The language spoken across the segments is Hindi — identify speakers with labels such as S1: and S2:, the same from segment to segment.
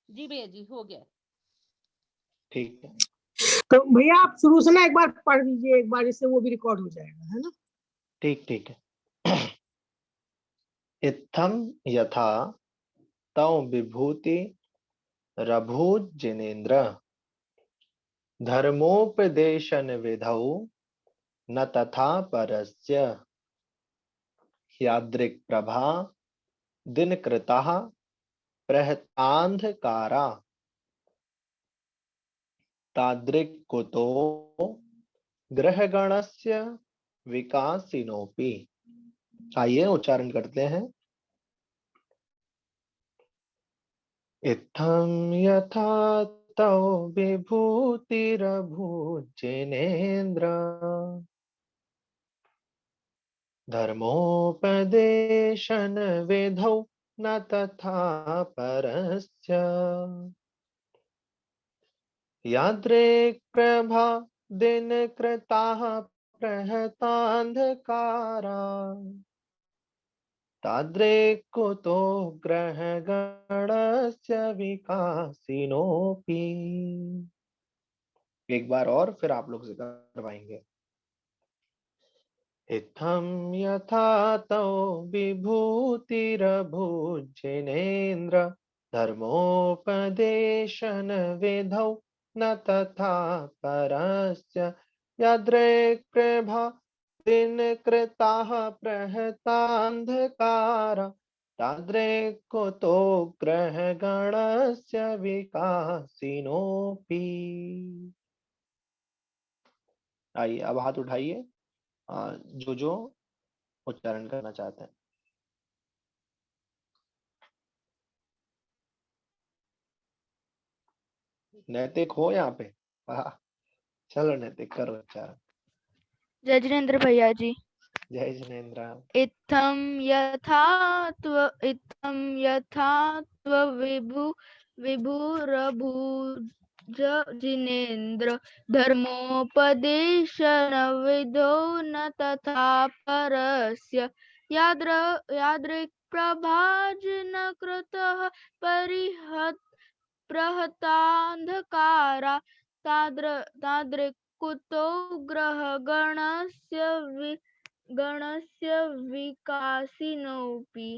S1: जी भैया जी, हो गया।
S2: ठीक है,
S3: तो भैया आप शुरू से ना एक बार पढ़ लीजिए, एक बार, इससे वो भी रिकॉर्ड हो जाएगा, है ना।
S2: ठीक ठीक है। इत्थम यथा तौ विभूति रभूत जिनेन्द्र धर्मोपदेशन विधौ न तथा परस्य यादृक् प्रभा दिनकृताः प्रहतान्धकारा तादृक् कुतो ग्रहगणस्य विकासिनोपि। आइए उच्चारण करते हैं। इत्थं यथा तौ विभूतिरभूज्जिनेन्द्र धर्मोपदेशन विधौ न तथा परस्य यादृक् प्रभा दिनकृताः प्रहतान्धकारा तादृक् कुतो ग्रहगणस्य विकासिनोपि। एक बार और फिर आप लोग से करवाएंगे। इत्थं यथा तौ विभूतिरभूज्जिनेन्द्र धर्मोपदेशन विधौ न तथा परस्य यादृक् प्रभा दिनकृताः प्रहतान्धकारा तादृक् कुतो ग्रहगणस्य विकासिनोपि। आइए अब हाथ उठाइए जो उच्चारण करना चाहते हैं। नैतिक हो यहाँ पे? चलो नैतिक करो उच्चारण।
S4: जय जिनेन्द्र भैया जी।
S2: जय जिनेन्द्र।
S4: इत्थं यथा त्व विभुरभूज जिनेन्द्र धर्मोपदेशन विधौ न तथा परस्य यादृक् प्रभाजन कृतः परिहत प्रहतान्धकारा तादृक् कुतो गणस्य विकासिनोपि।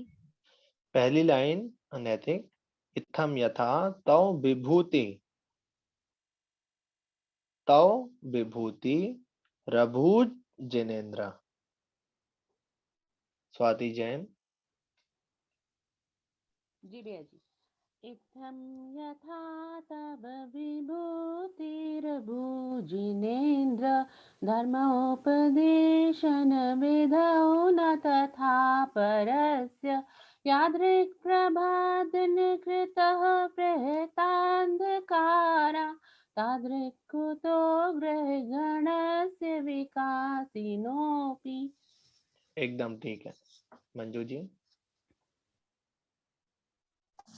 S2: पहली लाइन अनैतिक। इत्थम यथा तौ विभूति रभूज जिनेन्द्र। स्वाति जैन।
S1: जी भैया जी। इत्थं यथा तव विभूतिरभूजिनेन्द्र धर्मोपदेशन विधौ न तथा परस्य यादृक् प्रभादिनकृतः प्रहतान्धकारा तादृक् कुतो ग्रहगणस्य विकासिनोपि।
S2: एकदम ठीक है। मंजू जी।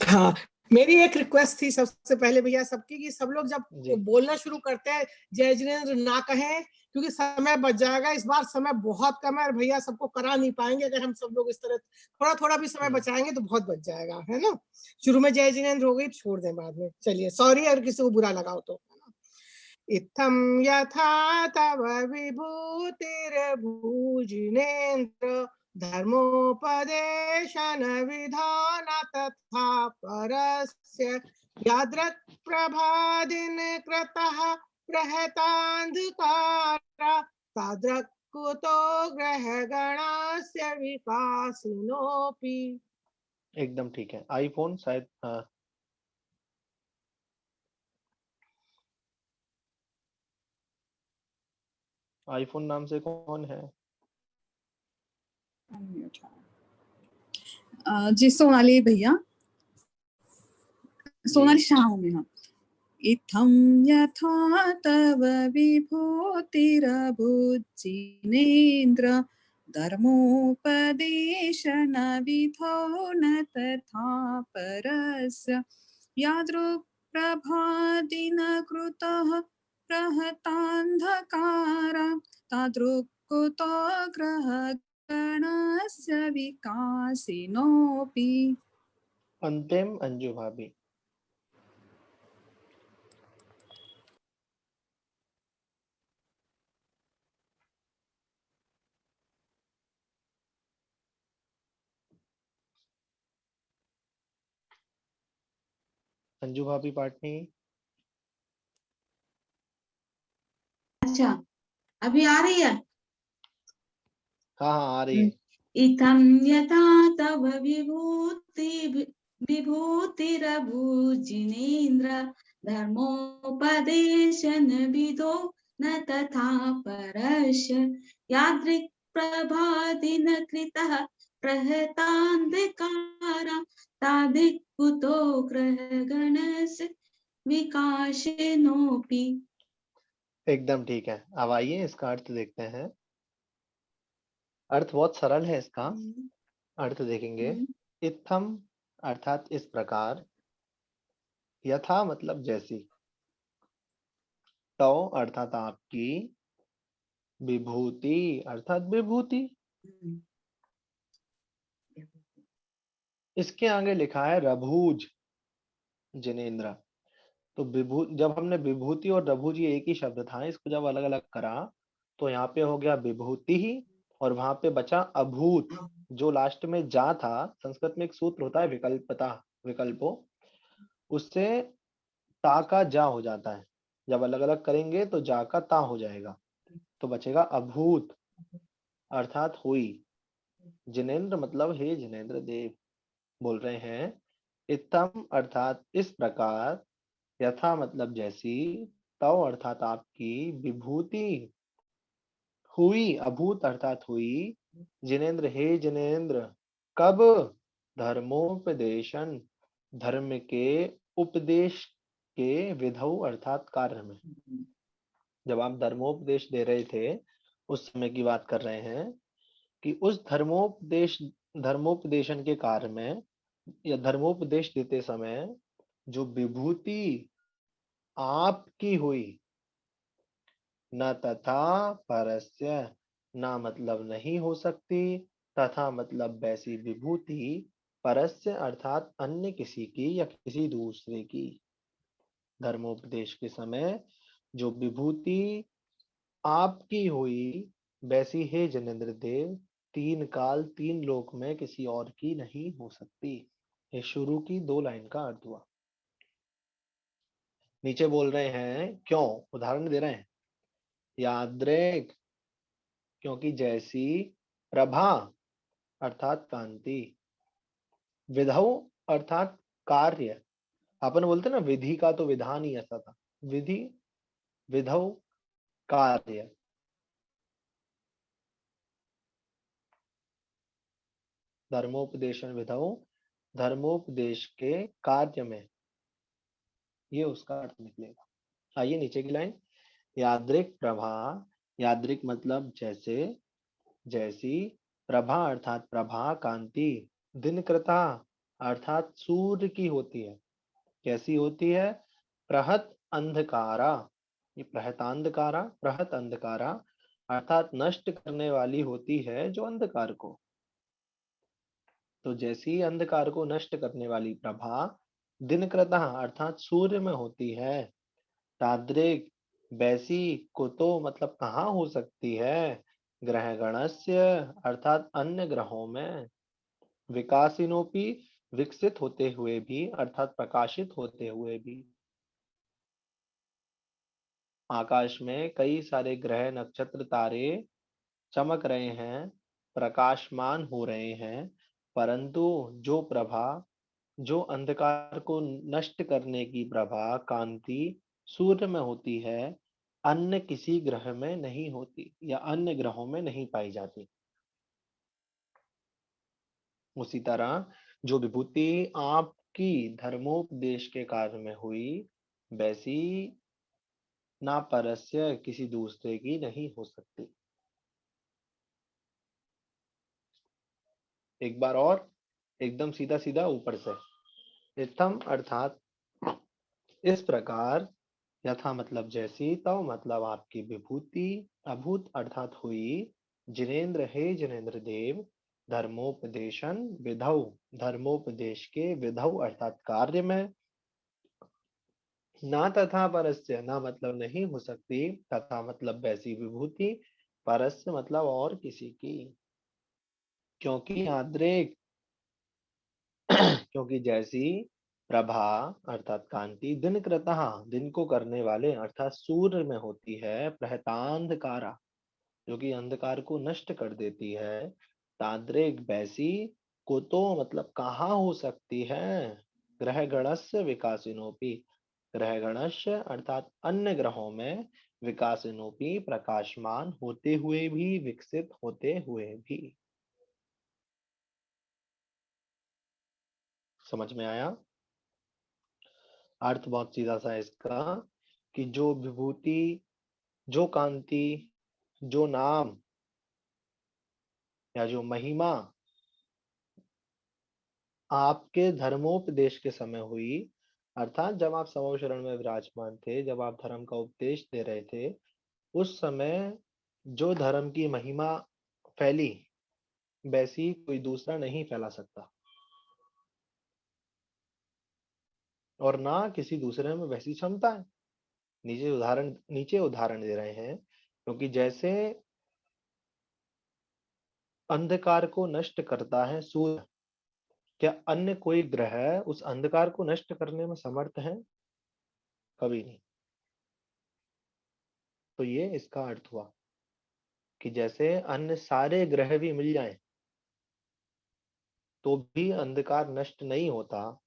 S3: हाँ, मेरी एक रिक्वेस्ट थी सबसे पहले भैया सबकी, कि सब लोग जब बोलना शुरू करते हैं जय जिनेन्द्र ना कहें, क्योंकि समय बच जाएगा। इस बार समय बहुत कम है और भैया सबको करा नहीं पाएंगे। अगर हम सब लोग इस तरह थोड़ा थोड़ा भी समय बचाएंगे तो बहुत बच जाएगा, है ना। शुरू में जय जिनेन्द्र हो गई, छोड़ दें बाद में। चलिए, सॉरी अगर किसी को बुरा लगाओ तो। इत्थं यथा तव विभूतिरभूजिनेन्द्र धर्मोपदेशन विधान तथा परस्य यादृक् प्रभादिनकृतः प्रहतान्धकारा तादृक् कुतो ग्रहगणस्य विकासिनोपि।
S2: एकदम ठीक है। आईफोन शायद आईफोन नाम से कौन है?
S5: जी सोनाली भैया, सोनाली शाह हूँ मैं। इत्थं यथा तव विभूतिरभूजिनेन्द्र धर्मोपदेशन विधौ न तथा परस्य यादृक् प्रभादिनकृतः प्रहतान्धकारा तादृक् कुतो ग्रहगणस्य विकासिनोपि।
S2: अंतिम अंजू भाभी। संजू भाभी पाटनी।
S6: अच्छा, अभी आ रही है।
S2: हाँ हाँ आ रही है।
S6: इत्थं यथा तव विभूतिरभूजिनेन्द्र धर्मोपदेशन विदो न तथा परस्य यादृक् प्रभादिन कृतः प्रहतान्धकारा तादिक् कुतो ग्रहगणस्य विकाशिनोऽपि।
S2: एकदम ठीक है। अब आइए इसका अर्थ देखते हैं। अर्थ बहुत सरल है इसका। अर्थ देखेंगे। इत्थम अर्थात इस प्रकार, यथा मतलब जैसी, तो अर्थात आपकी, विभूति अर्थात विभूति। इसके आगे लिखा है रभूज जिनेन्द्र। तो जब हमने विभूति और रभूज ये एक ही शब्द था, इसको जब अलग अलग करा तो यहाँ पे हो गया विभूति ही, और वहां पे बचा अभूत। जो लास्ट में जा था, संस्कृत में एक सूत्र होता है विकल्पता, विकल्पो, उससे ता का जा हो जाता है। जब अलग अलग करेंगे तो जा का ता हो जाएगा, तो बचेगा अभूत अर्थात हुई। जिनेन्द्र मतलब हे जिनेन्द्र देव। बोल रहे हैं इत्थम अर्थात इस प्रकार, यथा मतलब जैसी, तव अर्थात आपकी, विभूति हुई, अभूत अर्थात हुई, जिनेन्द्र हे जिनेन्द्र। कब? धर्मोपदेशन, धर्म के उपदेश के, विधौ अर्थात कार्य में। जब आप धर्मोपदेश दे रहे थे उस समय की बात कर रहे हैं कि उस धर्मोपदेशन के कार्य में या धर्मोपदेश देते समय जो विभूति आपकी हुई, न तथा परस्य, ना मतलब नहीं हो सकती, तथा मतलब वैसी विभूति, परस्य अर्थात अन्य किसी की या किसी दूसरे की। धर्मोपदेश के समय जो विभूति आपकी हुई, वैसी हे जिनेन्द्र देव, तीन काल तीन लोक में किसी और की नहीं हो सकती। ये शुरू की 2 लाइन का अर्थ हुआ। नीचे बोल रहे हैं क्यों, उदाहरण दे रहे हैं। याद्रेक क्योंकि जैसी, प्रभा अर्थात कांति, विधौ अर्थात कार्य। अपन बोलते ना विधि का तो विधान ही ऐसा था, विधि विधौ कार्य। धर्मोपदेशन विधौ, धर्मोपदेश के कार्य में, ये उसका अर्थ निकलेगा। आइए नीचे की लाइन। यादृक प्रभा, यादृक मतलब जैसे, जैसी, प्रभा अर्थात प्रभा, कांति, दिनकृता अर्थात सूर्य की होती है। कैसी होती है? प्रहत अंधकारा, ये प्रहतांधकारा, प्रहत अंधकारा अर्थात नष्ट करने वाली होती है जो अंधकार को। तो जैसी अंधकार को नष्ट करने वाली प्रभा दिनकृता अर्थात सूर्य में होती है, ताद्रिक वैसी, कुतो मतलब कहाँ हो सकती है, ग्रह गणस्य अर्थात अन्य ग्रहों में, विकासिनोपि विकसित होते हुए भी अर्थात प्रकाशित होते हुए भी। आकाश में कई सारे ग्रह नक्षत्र तारे चमक रहे हैं, प्रकाशमान हो रहे हैं, परंतु जो प्रभा, जो अंधकार को नष्ट करने की प्रभा, कांति सूर्य में होती है, अन्य किसी ग्रह में नहीं होती या अन्य ग्रहों में नहीं पाई जाती। उसी तरह जो विभूति आपकी धर्मोपदेश के कार्य में हुई, वैसी ना परस्य किसी दूसरे की नहीं हो सकती। एक बार और, एकदम सीधा सीधा ऊपर से। इत्थम अर्थात इस प्रकार, यथा मतलब जैसी, तव मतलब आपकी विभूति, अभूत अर्थात हुई, जिनेन्द्र हे जिनेन्द्र देव, धर्मोपदेशन विधौ धर्मोपदेश के, विधौ अर्थात कार्य में, ना तथा परस्य ना मतलब नहीं हो सकती, तथा मतलब वैसी विभूति, परस्य मतलब और किसी की। क्योंकि याद्रेक क्योंकि जैसी, प्रभा अर्थात कांति, दिन कृतः दिन को करने वाले अर्थात सूर्य में होती है, प्रहतांधकारा जो कि अंधकार को नष्ट कर देती है, ताद्रिक वैसी, कुतो मतलब कहाँ हो सकती है, ग्रह गणस्य विकासिनोपि, ग्रह गणस्य अर्थात अन्य ग्रहों में, विकासिनोपि प्रकाशमान होते हुए भी, विकसित होते हुए भी। समझ में आया? अर्थ बहुत सीधा सा है इसका कि जो विभूति, जो कांति, जो नाम या जो महिमा आपके धर्मोपदेश के समय हुई, अर्थात जब आप समो शरण में विराजमान थे, जब आप धर्म का उपदेश दे रहे थे, उस समय जो धर्म की महिमा फैली वैसी कोई दूसरा नहीं फैला सकता, और ना किसी दूसरे में वैसी क्षमता है। नीचे उदाहरण दे रहे हैं, क्योंकि जैसे अंधकार को नष्ट करता है सूर्य, क्या अन्य कोई ग्रह उस अंधकार को नष्ट करने में समर्थ है? कभी नहीं। तो ये इसका अर्थ हुआ कि जैसे अन्य सारे ग्रह भी मिल जाएं तो भी अंधकार नष्ट नहीं होता,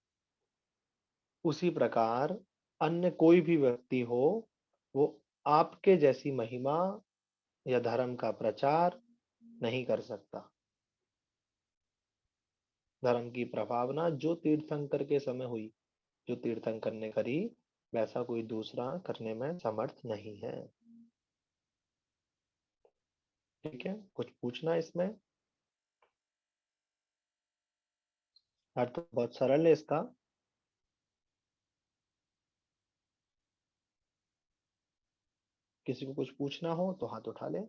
S2: उसी प्रकार अन्य कोई भी व्यक्ति हो, वो आपके जैसी महिमा या धर्म का प्रचार नहीं कर सकता। धर्म की प्रभावना जो तीर्थंकर के समय हुई, जो तीर्थंकर ने करी, वैसा कोई दूसरा करने में समर्थ नहीं है। ठीक है, कुछ पूछना इसमें? अर्थ बहुत सरल है इसका। किसी को कुछ पूछना हो तो हाथ उठा ले,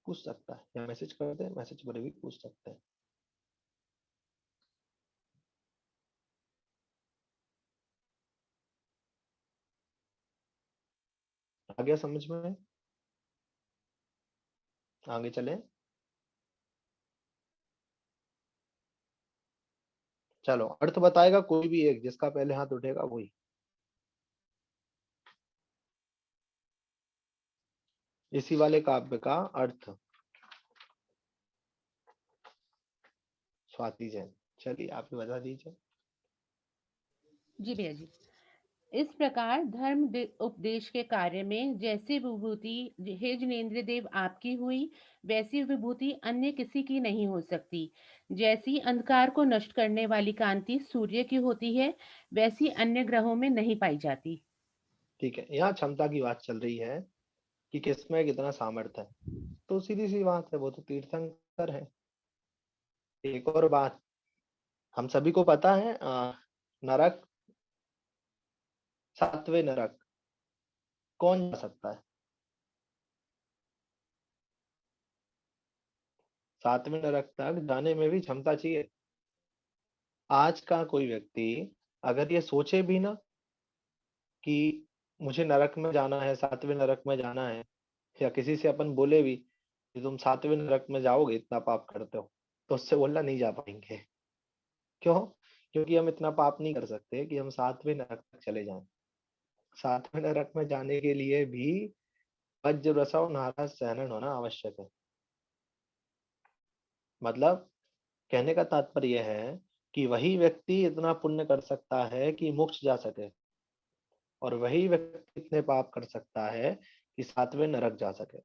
S2: पूछ सकता है, या मैसेज कर दे, मैसेज पर भी पूछ सकते हैं। आ गया समझ में? आगे चले। चलो, अर्थ बताएगा कोई भी एक, जिसका पहले हाथ उठेगा वही। इसी वाले काव्य का अर्थ। स्वाति जैन, चलिए आप ही बता दीजिए।
S1: जी भैया जी। इस प्रकार धर्म उपदेश के कार्य में जैसी विभूति हे जिनेन्द्र देव आपकी हुई, वैसी विभूति अन्य किसी की नहीं हो सकती। जैसी अंधकार को नष्ट करने वाली कांति सूर्य की होती है, वैसी अन्य ग्रहों में नहीं पाई जाती।
S2: ठीक है, यहाँ क्षमता की बात चल रही है कि किसमें कितना सामर्थ्य है, तो सीधी सी बात है, वो तो तीर्थंकर है। एक और बात, हम सभी को पता है नरक, सातवें नरक कौन जा सकता है? सातवें नरक तक जाने में भी क्षमता चाहिए। आज का कोई व्यक्ति अगर ये सोचे भी ना कि मुझे नरक में जाना है, सातवें नरक में जाना है, या किसी से अपन बोले भी कि तुम सातवें नरक में जाओगे, इतना पाप करते हो, तो उससे बोलना नहीं जा पाएंगे। क्यों? क्योंकि हम इतना पाप नहीं कर सकते कि हम सातवें नरक तक चले जाएं। सातवें नरक में जाने के लिए भी वज्र रसव नाराज सहन होना आवश्यक है। मतलब कहने का तात्पर्य है कि वही व्यक्ति इतना पुण्य कर सकता है कि मोक्ष जा सके, और वही व्यक्ति इतने पाप कर सकता है कि सातवें नरक जा सके।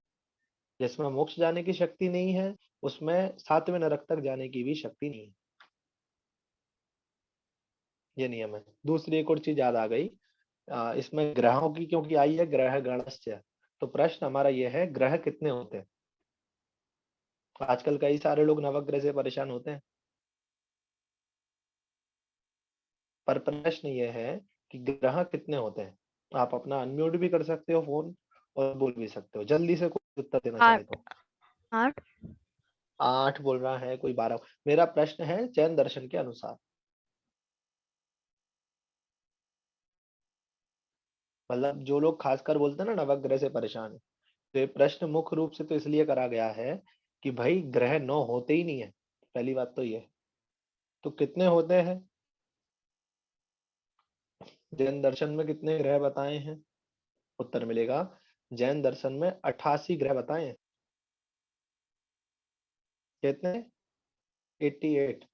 S2: जिसमें मोक्ष जाने की शक्ति नहीं है, उसमें सातवें नरक तक जाने की भी शक्ति नहीं है। ये नियम है। दूसरी एक और चीज याद आ गई, इसमें ग्रहों की क्योंकि आई है, ग्रह गणस्य, तो प्रश्न हमारा यह है, ग्रह कितने होते हैं? आजकल कई सारे लोग नवग्रह से परेशान होते हैं, पर प्रश्न ये है कि ग्रह कितने होते हैं। आप अपना अनम्यूट भी कर सकते हो फोन, और बोल भी सकते हो, जल्दी से कोई उत्तर देना चाहे तो।
S4: 8
S2: 8 बोल रहा है, कोई 12। मेरा प्रश्न है जैन दर्शन के अनुसार। मतलब जो लोग खासकर बोलते हैं ना नवग्रह से परेशान है, तो ये प्रश्न मुख्य रूप से तो इसलिए करा गया है कि भाई ग्रह 9 होते ही नहीं है। पहली बात तो ये, तो कितने होते हैं? जैन दर्शन में कितने ग्रह बताए हैं? उत्तर मिलेगा जैन दर्शन में 88 ग्रह बताए हैं। कितने? 88।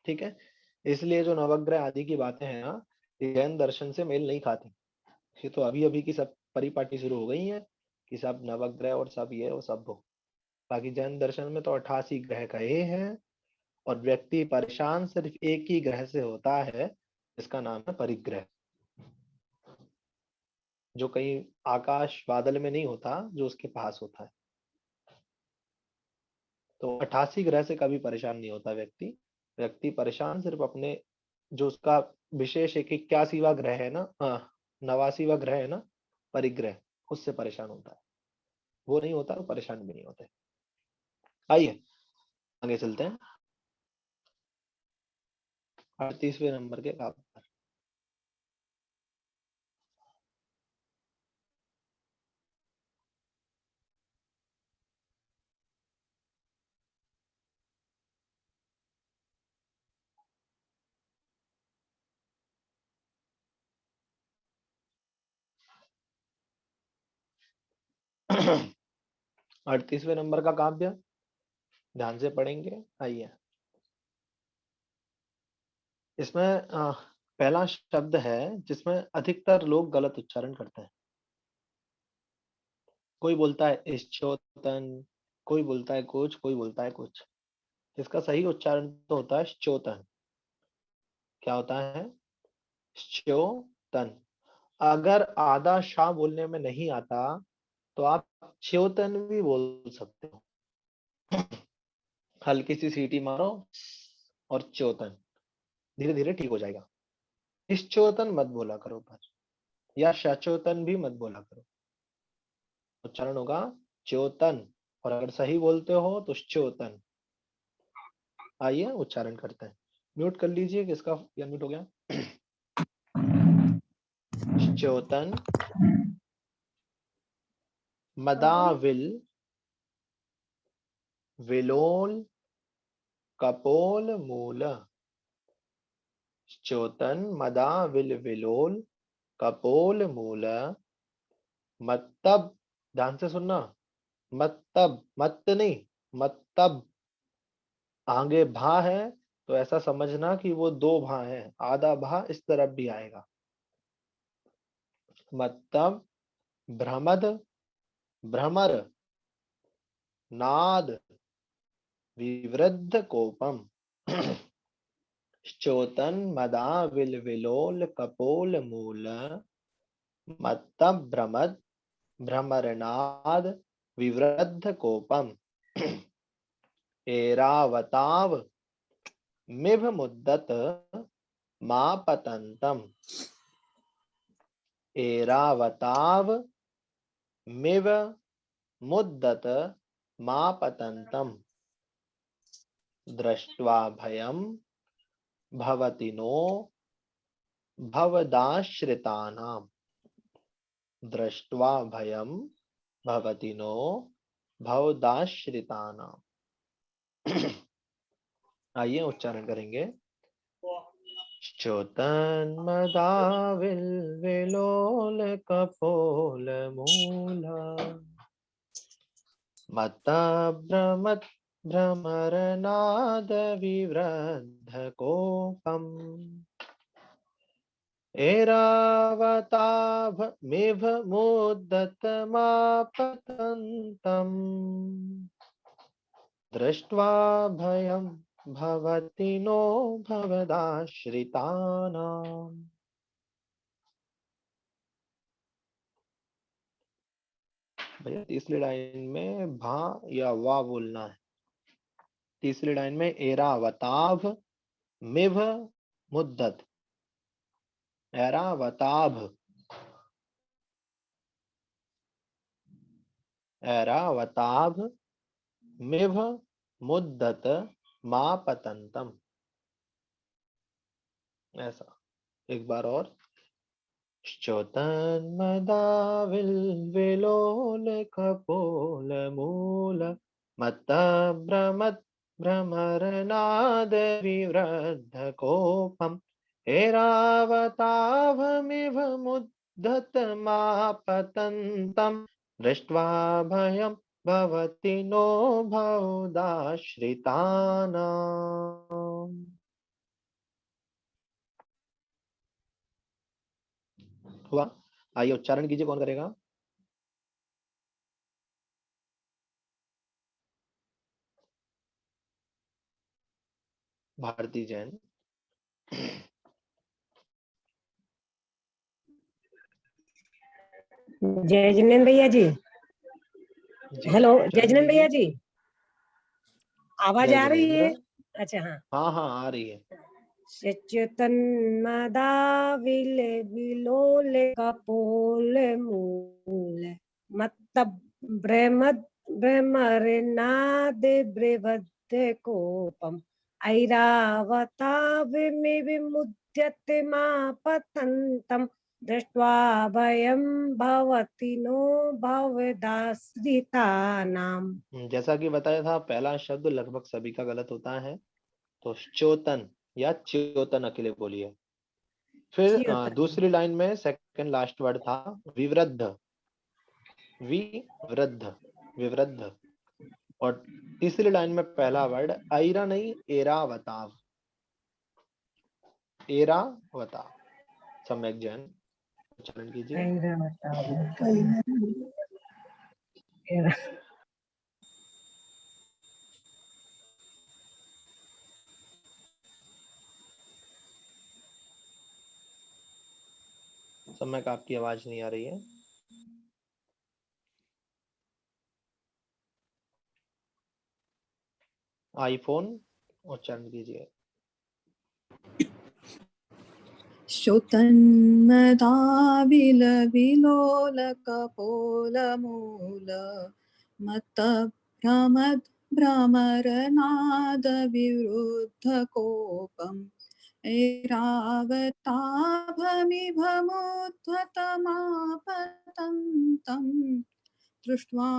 S2: ठीक है, इसलिए जो नवग्रह आदि की बातें हैं ना, ये जैन दर्शन से मेल नहीं खाती। ये तो अभी अभी की सब परिपाटी शुरू हो गई है कि सब नवग्रह और सब ये और सब हो। बाकी जैन दर्शन में तो 88 ग्रह कहे हैं, और व्यक्ति परेशान सिर्फ एक ही ग्रह से होता है, इसका नाम है परिग्रह, जो कहीं आकाश बादल में नहीं होता, जो उसके पास होता है। तो 88 ग्रह से कभी परेशान नहीं होता व्यक्ति। व्यक्ति परेशान सिर्फ अपने, जो उसका विशेष एक 81वां ग्रह है ना, हाँ 89वां ग्रह है ना, परिग्रह, उससे परेशान होता है। वो नहीं होता तो परेशान भी नहीं होते। आइए आगे चलते हैं 38वें नंबर के काम पर। अड़तीसवें नंबर का काव्य ध्यान से पढ़ेंगे। आइए, इसमें पहला शब्द है जिसमें अधिकतर लोग गलत उच्चारण करते हैं। कोई बोलता है इश्चोतन, कोई बोलता है कुछ, कोई बोलता है कुछ। इसका सही उच्चारण तो होता है श्चोतन। क्या होता है? श्चोतन। अगर आधा शाह बोलने में नहीं आता तो आप च्योतन भी बोल सकते हो। हल्की सी सीटी मारो और च्योतन, धीरे धीरे ठीक हो जाएगा। इश्चोतन मत बोला करो पर, या शचोतन भी मत बोला करो। उच्चारण होगा च्योतन, और अगर सही बोलते हो तो च्योतन। आइए उच्चारण करते हैं। म्यूट कर लीजिए, किसका म्यूट हो गया? च्योतन, मदाविल, विलोल, कपोल, मूल। च्योतन, मदाविल, विलोल, कपोल, मूल। मतलब, ध्यान से सुनना, मतलब, मत नहीं, मतलब। आगे भा है तो ऐसा समझना कि वो दो भा है, आधा भा इस तरफ भी आएगा। मतलब भ्रमद, भ्रमर, नाद, विवृद्ध कोपम। श्चोतन, मदा, विल, विलोल, कपोल, मूल। मतलब भ्रमद, भ्रमरनाद, विवृद्ध कोपम। एरावताव, मिभ मुद्दत, मापतंतम। एरावताव, मिव मुद्दत, मापतंतम। दृष्ट्वा भयं भवति नो भवदाश्रितानां। दृष्ट्वा भयं भवति नो भवदाश्रितानां। आइए उच्चारण करेंगे। च्योतन, मदाविल, विलोल, कपोल, मूल। मत भ्रमत, भ्रमरनाद, विवृद्ध कोपम। एरावताभ, मिभ मुद्दत, मापतंतम। दृष्ट्वा भयं भवति नो भवदाश्रितानां। भैया तीसरी लाइन में भा या वा बोलना है। तीसरी लाइन में एरावताभ, मिभ मुद्दत। एरावताभ, एरावताभ, मिभ मुद्दत, मापतंतम। ऐसा एक बार और। च्योतन, मदाविल, विलोल, कपोल, मूल। मत भ्रमत, भ्रमरनाद विवृद्ध कोपम ऐरावताभमिव मुद्धतमापतन्तं दृष्ट्वा भयं भवति नो बहुदाश्रितानाम्। हुआ? आइए उच्चारण कीजिए, कौन करेगा? भारती जैन।
S7: जय जिनेन्द्र भैया जी।
S2: जी
S7: हेलो जय
S2: उच्चारण
S7: जिनेन्द्र भैया
S2: कीजिए।
S7: जी, आवाज
S2: जय
S7: आ रही है?
S2: जिनेन्द्र।
S7: अच्छा हाँ।
S2: हाँ हाँ आ रही है।
S7: सच्युतन्मदाविल विलोल कपोल मूल मत्त भ्रमरनाद बृहद् कोपम ऐरावताविमुद्यते मापतन्तं दृष्ट्वा भयं भवति नो भवदाश्रितानाम्।
S2: जैसा कि बताया था, पहला शब्द लगभग सभी का गलत होता है, तो च्योतन या च्योतन अकेले बोलिए। फिर दूसरी लाइन में सेकंड लास्ट वर्ड था विवृद्ध, विवृद्ध, विवृद्ध। और तीसरी लाइन में पहला वर्ड ऐरा नहीं, एरावताव, एरावताव। सम्यक जैन उच्चारण कीजिए। सम्यक आपकी आवाज नहीं आ रही है। आईफोन उच्चारण कीजिए।
S5: श्योतन्मदाविल विलोलकपोलमूल मत्तभ्रमद् भ्रमरनाद विवृद्धकोपम् ऐरावताभमिभमुद्धतमापतन्तं दृष्ट्वा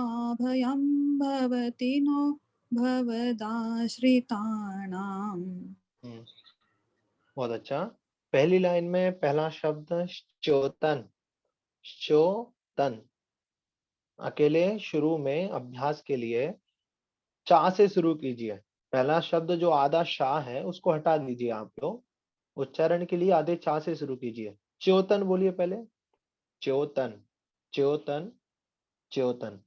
S5: भयं भवति नो भवदाश्रितानाम्।
S2: बहुत अच्छा। पहली लाइन में पहला शब्द च्योतन, च्योतन अकेले शुरू में अभ्यास के लिए चा से शुरू कीजिए। पहला शब्द जो आधा शाह है उसको हटा दीजिए आप लोग। उच्चारण के लिए आधे चा से शुरू कीजिए। च्योतन बोलिए पहले, च्योतन, च्योतन, च्योतन।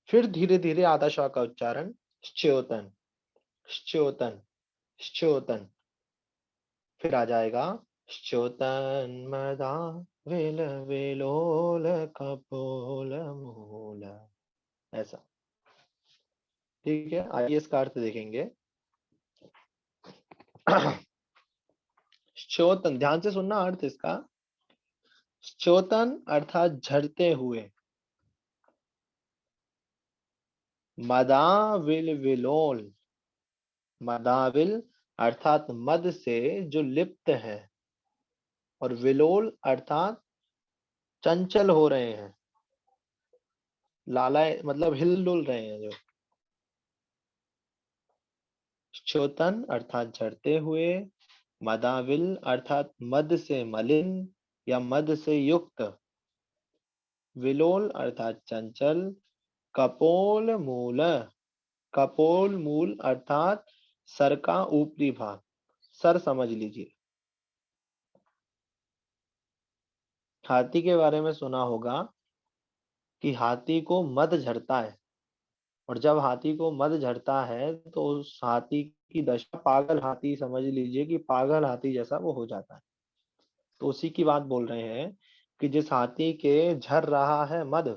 S2: फिर धीरे धीरे आधा शाह का उच्चारण च्योतन, च्योतन, च्योतन। फिर आ जाएगा च्योतन्मदा विल विलोल कपोल मूल, ऐसा। ठीक है, आइए इसका अर्थ देखेंगे। च्योतन, ध्यान से सुनना अर्थ इसका। च्योतन अर्थात झरते हुए, मदाविल विलोल, मदाविल अर्थात मद से जो लिप्त है, और विलोल अर्थात चंचल हो रहे हैं, लालाए मतलब हिलडुल रहे हैं जो। च्योतन अर्थात झरते हुए, मदाविल अर्थात मद से मलिन या मद से युक्त, विलोल अर्थात चंचल, कपोल मूल, कपोल मूल अर्थात सर का ऊपरी भाग, सर समझ लीजिए। हाथी के बारे में सुना होगा कि हाथी को मद झरता है, और जब हाथी को मद झरता है तो उस हाथी की दशा, पागल हाथी समझ लीजिए कि पागल हाथी जैसा वो हो जाता है। तो उसी की बात बोल रहे हैं कि जिस हाथी के झर रहा है मद,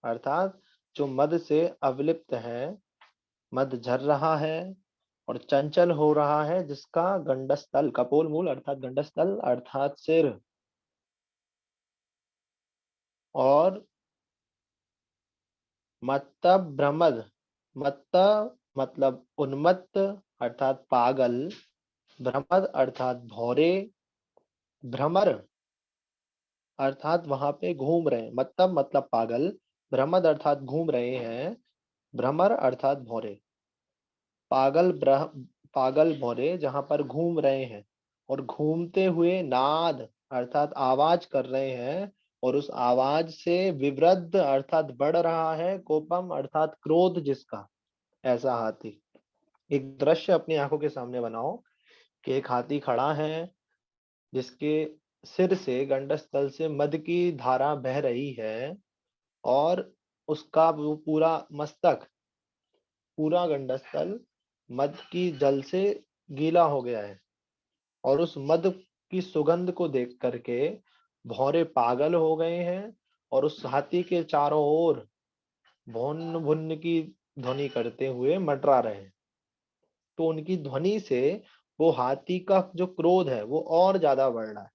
S2: अर्थात जो मद से अवलिप्त है, मद झर रहा है और चंचल हो रहा है, जिसका गंडस्थल, कपोल मूल अर्थात गंडस्थल अर्थात सिर, और मत्त भ्रमद, मत्त मतलब उन्मत्त अर्थात पागल, भ्रमद अर्थात भौरे, भ्रमर अर्थात वहां पे घूम रहे हैं, मतलब पागल, भ्रमद अर्थात घूम रहे हैं, भ्रमर अर्थात भौरे, पागल भौरे जहां पर घूम रहे हैं, और घूमते हुए नाद अर्थात आवाज कर रहे हैं, और उस आवाज से विवृद्ध अर्थात बढ़ रहा है, कोपम अर्थात क्रोध जिसका, ऐसा हाथी। एक दृश्य अपनी आंखों के सामने बनाओ कि एक हाथी खड़ा है जिसके सिर से गंडस्थल से मद की धारा बह रही है, और उसका वो पूरा मस्तक, पूरा गंडस्थल मद की जल से गीला हो गया है, और उस मद की सुगंध को देख करके भौरे पागल हो गए हैं, और उस हाथी के चारों ओर भुन भुन की ध्वनि करते हुए मंडरा रहे हैं। तो उनकी ध्वनि से वो हाथी का जो क्रोध है वो और ज्यादा बढ़ रहा है।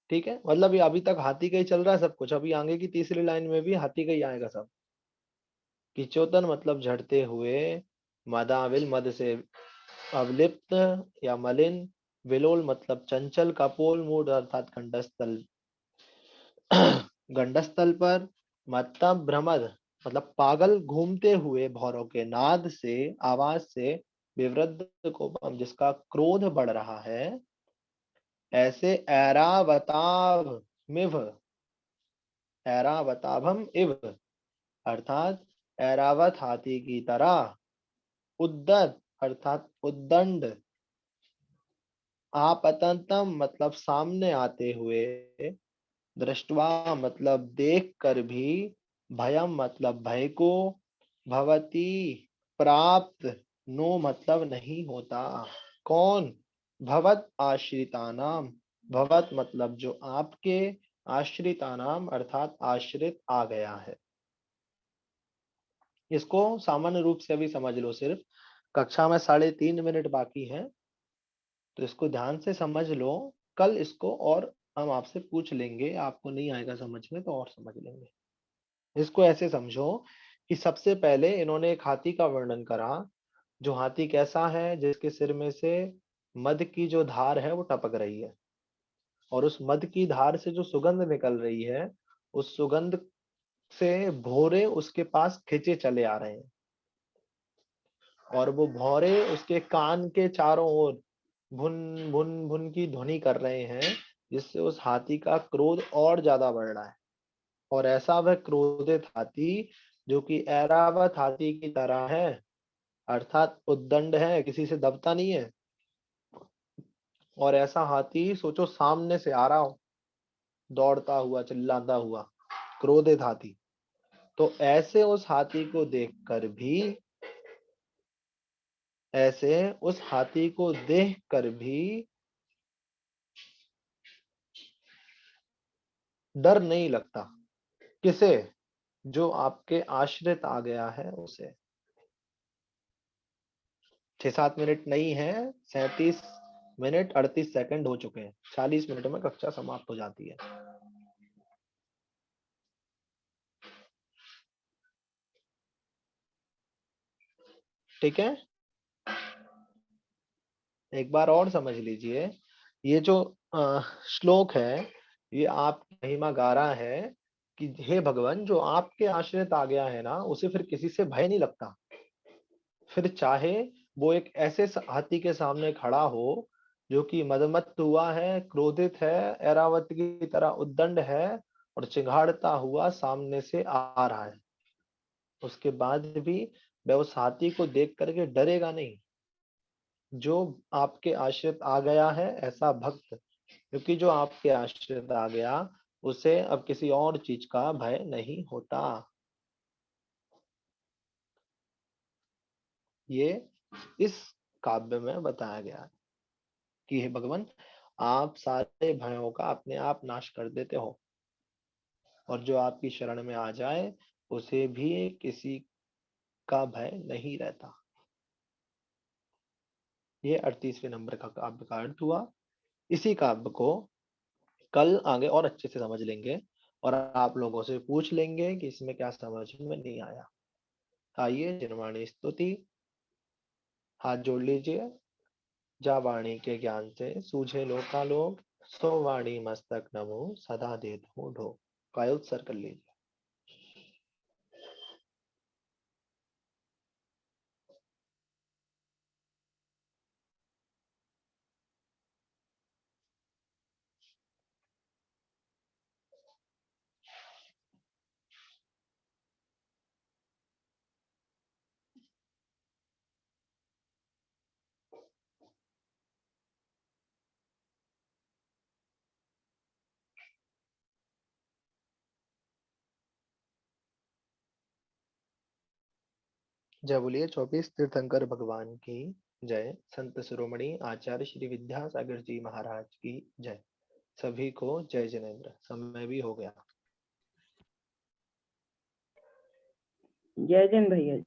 S2: ठीक है, मतलब ये अभी तक हाथी का ही चल रहा है सब कुछ, अभी आगे की तीसरी लाइन में भी हाथी का ही आएगा सब। किचोतन मतलब झड़ते हुए, मदाविल मद से अवलिप्त या मलिन, विलोल मतलब चंचल, कपोल मूड अर्थात गंडस्थल गंडस्थल पर, मतलब भ्रमद मतलब पागल घूमते हुए भौरों के नाद से, आवाज से, विवृद्ध को जिसका क्रोध बढ़ रहा है, ऐसे ऐरावताभम इव अर्थात ऐरावत हाथी की तरह, उद्दत अर्थात उद्दंड, आपतंतम मतलब सामने आते हुए, दृष्टवा मतलब देख कर भी, भयम मतलब भय को, भवती प्राप्त, नो मतलब नहीं होता। कौन? भवत आश्रितानाम, भवत मतलब जो आपके, आश्रितानाम अर्थात आश्रित आ गया है। इसको सामान्य रूप से अभी समझ लो, सिर्फ कक्षा में 3.5 मिनट बाकी है, तो इसको ध्यान से समझ लो। कल इसको और हम आपसे पूछ लेंगे, आपको नहीं आएगा समझ में तो और समझ लेंगे। इसको ऐसे समझो कि सबसे पहले इन्होंने एक हाथी का वर्णन करा, जो हाथी कैसा है, जिसके सिर में से मद की जो धार है वो टपक रही है, और उस मद की धार से जो सुगंध निकल रही है, उस सुगंध से भौरे उसके पास खिंचे चले आ रहे हैं, और वो भौरे उसके कान के चारों ओर भुन भुन भुन की ध्वनि कर रहे हैं, जिससे उस हाथी का क्रोध और ज्यादा बढ़ रहा है। और ऐसा वह क्रोधित हाथी जो कि ऐरावत हाथी की तरह है, अर्थात उद्दंड है, किसी से दबता नहीं है, और ऐसा हाथी सोचो सामने से आ रहा हो, दौड़ता हुआ, चिल्लाता हुआ, क्रोधित हाथी। तो ऐसे उस हाथी को देखकर भी, ऐसे उस हाथी को देखकर भी डर नहीं लगता। किसे? जो आपके आश्रित आ गया है उसे। 6-7 मिनट नहीं है, 37 मिनट 38 सेकंड हो चुके हैं। 40 मिनट में कक्षा समाप्त हो जाती है। ठीक है, एक बार और समझ लीजिए। ये जो श्लोक है, ये आप महिमा गा रहा है कि हे भगवान, जो आपके आश्रित आ गया है ना, उसे फिर किसी से भय नहीं लगता। फिर चाहे वो एक ऐसे हाथी के सामने खड़ा हो जो कि मदमत्त हुआ है, क्रोधित है, ऐरावत की तरह उद्दंड है, और चिंघाड़ता हुआ सामने से आ रहा है, उसके बाद भी वह उस हाथी को देख करके डरेगा नहीं। जो आपके आश्रित आ गया है, ऐसा भक्त, क्योंकि जो आपके आश्रित आ गया, उसे अब किसी और चीज का भय नहीं होता। ये इस काव्य में बताया गया है कि हे भगवान, आप सारे भयों का अपने आप नाश कर देते हो, और जो आपकी शरण में आ जाए उसे भी किसी का भय नहीं रहता। ये 38वें नंबर का काव्य का अर्थ हुआ। इसी काव्य को कल आगे और अच्छे से समझ लेंगे, और आप लोगों से पूछ लेंगे कि इसमें क्या समझ में नहीं आया। आइए जिनवाणी स्तुति, हाथ जोड़ लीजिए। जा वाणी के ज्ञान से सूझे लोकालोक, सो वाणी मस्तक नमो सदा देत हूँ ढो। कायोत्सर्ग कर लीजिए। जय बोलिए 24 तीर्थंकर भगवान की जय। संत शिरोमणि आचार्य श्री विद्यासागर जी महाराज की जय। सभी को जय जिनेन्द्र। समय भी हो गया।
S8: जय जैन भैया।